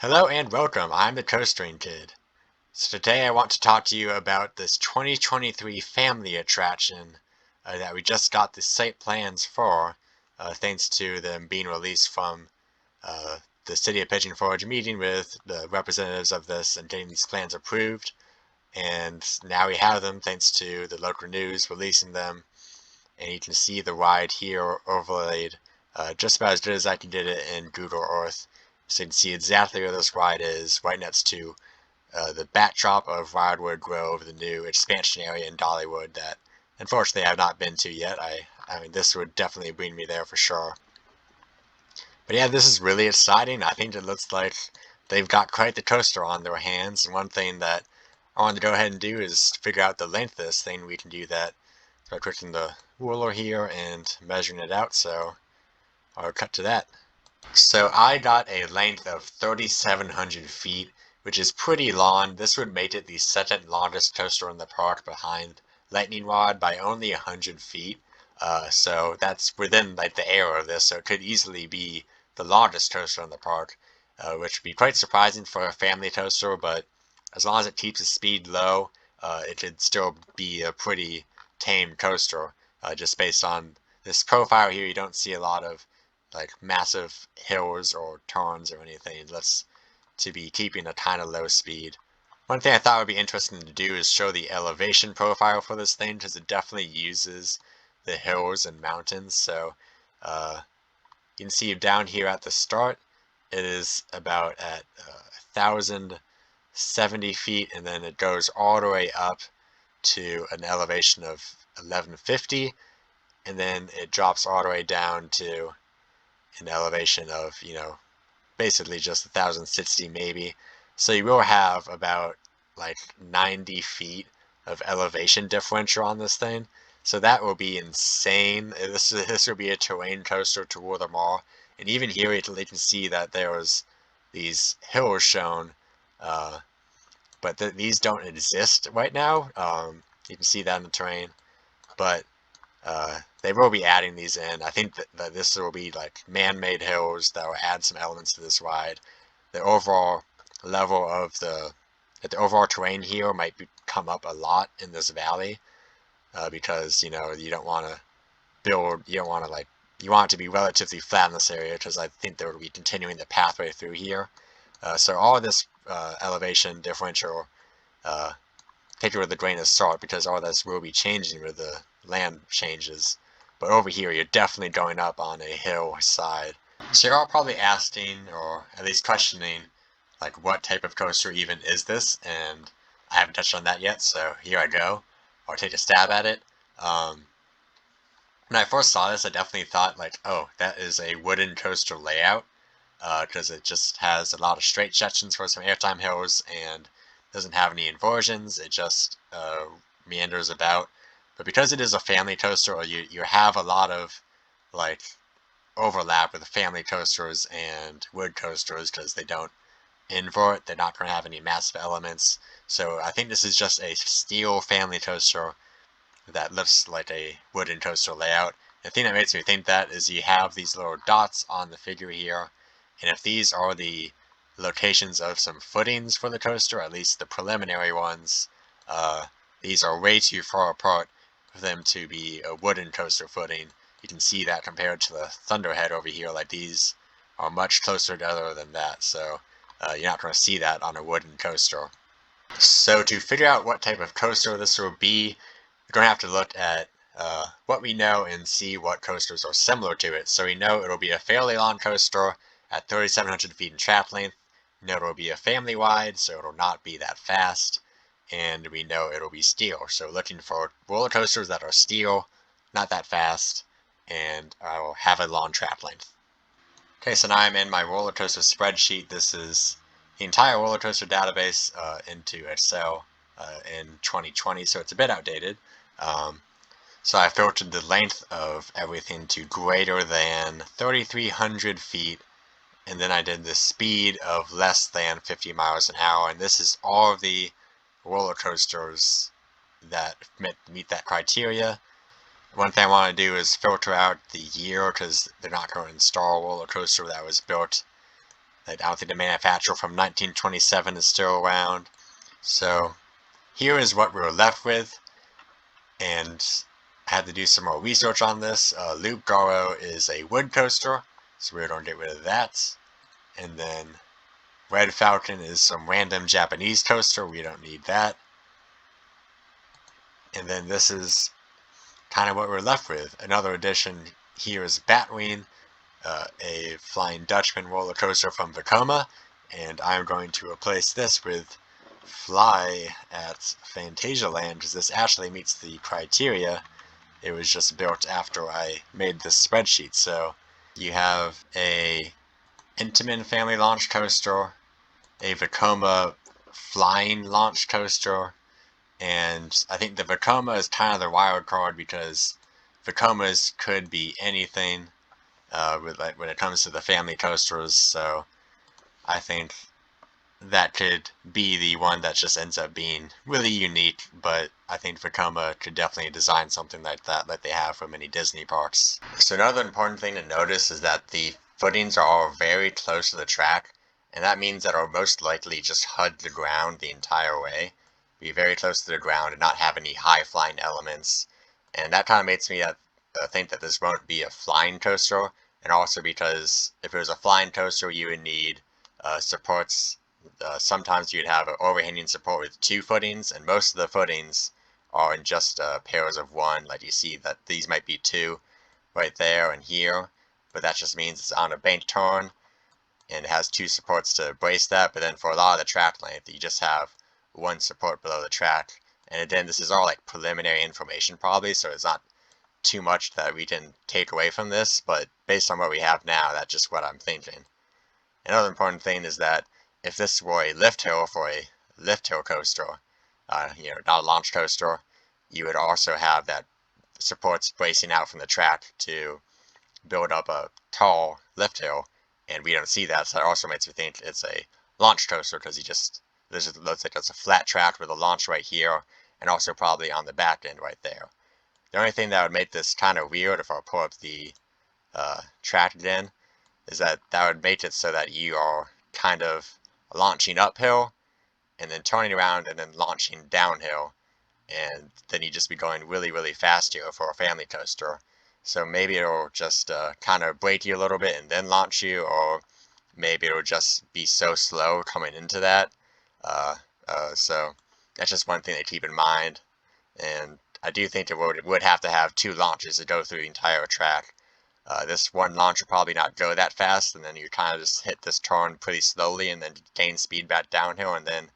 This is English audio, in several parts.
Hello and welcome, I'm the Coastering Kid. So today I want to talk to you about this 2023 family attraction that we just got the site plans for, thanks to them being released from the City of Pigeon Forge meeting with the representatives of this and getting these plans approved. And now we have them thanks to the local news releasing them. And you can see the ride here overlaid just about as good as I can get it in Google Earth. So you can see exactly where this ride is, right next to the backdrop of Wildwood Grove, the new expansion area in Dollywood that unfortunately I've not been to yet. I mean, this would definitely bring me there for sure. But yeah, this is really exciting. I think it looks like they've got quite the coaster on their hands. And one thing that I wanted to go ahead and do is figure out the length of this thing. We can do that by clicking the ruler here and measuring it out. So I'll cut to that. So I got a length of 3,700 feet, which is pretty long. This would make it the second longest coaster in the park behind Lightning Rod by only 100 feet. So that's within like the area of this, so it could easily be the longest coaster in the park, which would be quite surprising for a family coaster, but as long as it keeps the speed low, it could still be a pretty tame coaster. Just based on this profile here, you don't see a lot of like massive hills or turns or anything. That's to be keeping a kind of low speed. One thing I thought would be interesting to do is show the elevation profile for this thing because it definitely uses the hills and mountains. So you can see down here at the start, it is about at 1,070 feet, and then it goes all the way up to an elevation of 1150, and then it drops all the way down to an elevation of, basically just 1,060 maybe. So you will have about like 90 feet of elevation differential on this thing. So that will be insane. This will be a terrain coaster to rule them all. And even here you can see that there was these hills shown, but these don't exist right now. You can see that in the terrain, but they will be adding these in. I think that this will be like man-made hills that will add some elements to this ride. The overall level of the overall terrain here might come up a lot in this valley because you don't want to you want it to be relatively flat in this area because I think they will be continuing the pathway through here. So all of this elevation differential, take it with a grain of salt because all this will be changing with the land changes. But over here, you're definitely going up on a hillside. So you're all probably asking, or at least questioning, like what type of coaster even is this? And I haven't touched on that yet, so here I go. I'll take a stab at it. When I first saw this, I definitely thought like, oh, that is a wooden coaster layout, because it just has a lot of straight sections for some airtime hills and doesn't have any inversions. It just meanders about. But because it is a family coaster, or you have a lot of like overlap with family coasters and wood coasters because they don't invert. They're not going to have any massive elements. So I think this is just a steel family coaster that looks like a wooden coaster layout. The thing that makes me think that is you have these little dots on the figure here, and if these are the locations of some footings for the coaster, at least the preliminary ones, these are way too far apart for them to be a wooden coaster footing. You can see that compared to the Thunderhead over here, like these are much closer together than that, so you're not going to see that on a wooden coaster. So to figure out what type of coaster this will be, we're going to have to look at what we know and see what coasters are similar to it. So we know it'll be a fairly long coaster at 3,700 feet in track length. We know it'll be a family wide, so it'll not be that fast. And we know it'll be steel. So looking for roller coasters that are steel, not that fast, and will have a long track length. Okay, so now I'm in my roller coaster spreadsheet. This is the entire roller coaster database into Excel in 2020, so it's a bit outdated. So I filtered the length of everything to greater than 3,300 feet, and then I did the speed of less than 50 miles an hour, and this is all of the roller coasters that meet that criteria. One thing I want to do is filter out the year because they're not going to install a roller coaster that was built Like, I don't think the manufacturer from 1927 is still around. So here is what we're left with, and I had to do some more research on this. Loop Garo is a wood coaster, so we're going to get rid of that. And then Red Falcon is some random Japanese coaster, we don't need that. And then this is kind of what we're left with. Another addition here is Batwing, a Flying Dutchman roller coaster from Vekoma, and I'm going to replace this with Fly at Phantasialand because this actually meets the criteria. It was just built after I made this spreadsheet. So you have a Intamin family launch coaster, a Vekoma flying launch coaster, and I think the Vekoma is kind of the wild card because Vekomas could be anything when it comes to the family coasters. So I think that could be the one that just ends up being really unique, but I think Vekoma could definitely design something like that they have for many Disney parks. So another important thing to notice is that the footings are all very close to the track, and that means that it'll most likely just hug the ground the entire way, be very close to the ground and not have any high-flying elements, and that kind of makes me think that this won't be a flying coaster, and also because if it was a flying coaster you would need supports. Sometimes you'd have an overhanging support with 2 footings, and most of the footings are in just pairs of 1. Like you see that these might be 2 right there and here, but that just means it's on a banked turn and it has 2 supports to brace that. But then for a lot of the track length, you just have 1 support below the track. And again, this is all like preliminary information probably, so it's not too much that we can take away from this, but based on what we have now, that's just what I'm thinking. Another important thing is that if this were a lift hill for a lift hill coaster, not a launch coaster, you would also have that supports bracing out from the track to build up a tall lift hill, and we don't see that, so that also makes me think it's a launch coaster because looks like it's a flat track with a launch right here, and also probably on the back end right there. The only thing that would make this kind of weird if I pull up the track again is that would make it so that you are kind of launching uphill and then turning around and then launching downhill, and then you just be going really, really fast here for a family coaster. So maybe it'll just kind of brake you a little bit and then launch you, or maybe it'll just be so slow coming into that. So that's just one thing to keep in mind. And I do think it would have to have 2 launches to go through the entire track. This one launch will probably not go that fast, and then you kind of just hit this turn pretty slowly and then gain speed back downhill, and then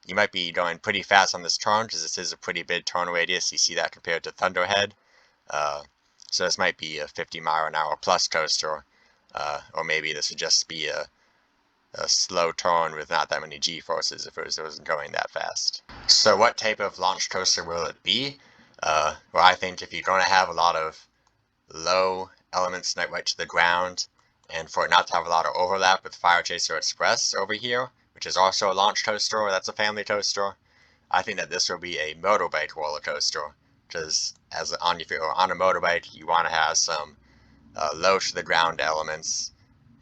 you might be going pretty fast on this turn because this is a pretty big turn radius. You see that compared to Thunderhead. So this might be a 50-mile-an-hour plus coaster, or maybe this would just be a slow turn with not that many G-forces if it wasn't going that fast. So what type of launch coaster will it be? Well, I think if you're going to have a lot of low elements right to the ground, and for it not to have a lot of overlap with Fire Chaser Express over here, which is also a launch coaster, that's a family coaster, I think that this will be a motorbike roller coaster, because if you're on a motorbike, you want to have some low to the ground elements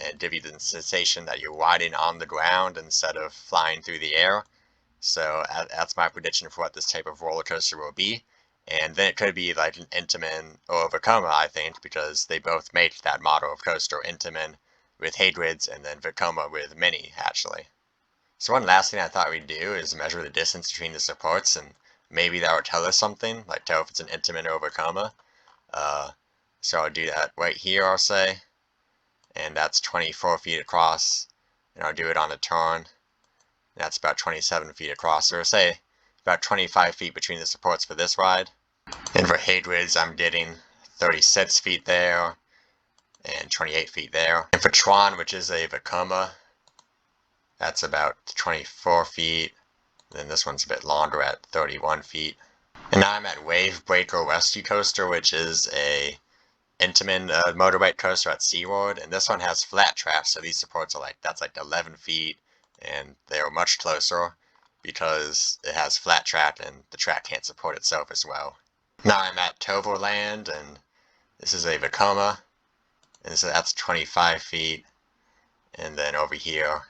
and give you the sensation that you're riding on the ground instead of flying through the air. So that's my prediction for what this type of roller coaster will be. And then it could be like an Intamin or Vekoma, I think, because they both make that model of coaster, Intamin with Hagrids and then Vekoma with Mini, actually. So one last thing I thought we'd do is measure the distance between the supports, and maybe that would tell us something, like tell if it's an Intamin or Vekoma. So I'll do that right here, I'll say, and that's 24 feet across, and I'll do it on a turn, and that's about 27 feet across, or say about 25 feet between the supports for this ride. And for Hagrids, I'm getting 36 feet there and 28 feet there. And for Tron, which is a Vekoma, that's about 24 feet. And then this one's a bit longer at 31 feet. And now I'm at Wave Breaker Rescue Coaster, which is a Intamin motorbike coaster at SeaWorld. And this one has flat tracks, so these supports are that's like 11 feet, and they're much closer because it has flat track and the track can't support itself as well. Now I'm at Toverland, and this is a Vekoma, and that's 25 feet, and then over here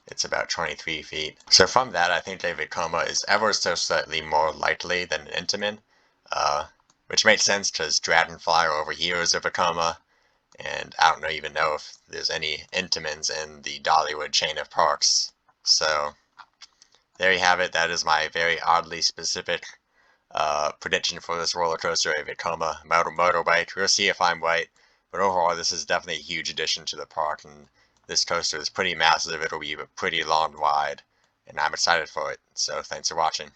it's about 23 feet. So from that, I think a Vekoma is ever so slightly more likely than an Intamin, which makes sense because Dragonfly over here is a Vekoma, and I don't even know if there's any Intamins in the Dollywood chain of parks. So there you have it. That is my very oddly specific prediction for this roller coaster, a Vekoma motorbike. We'll see if I'm right, but overall this is definitely a huge addition to the park, and this coaster is pretty massive. It'll be pretty long and wide, and I'm excited for it. So thanks for watching.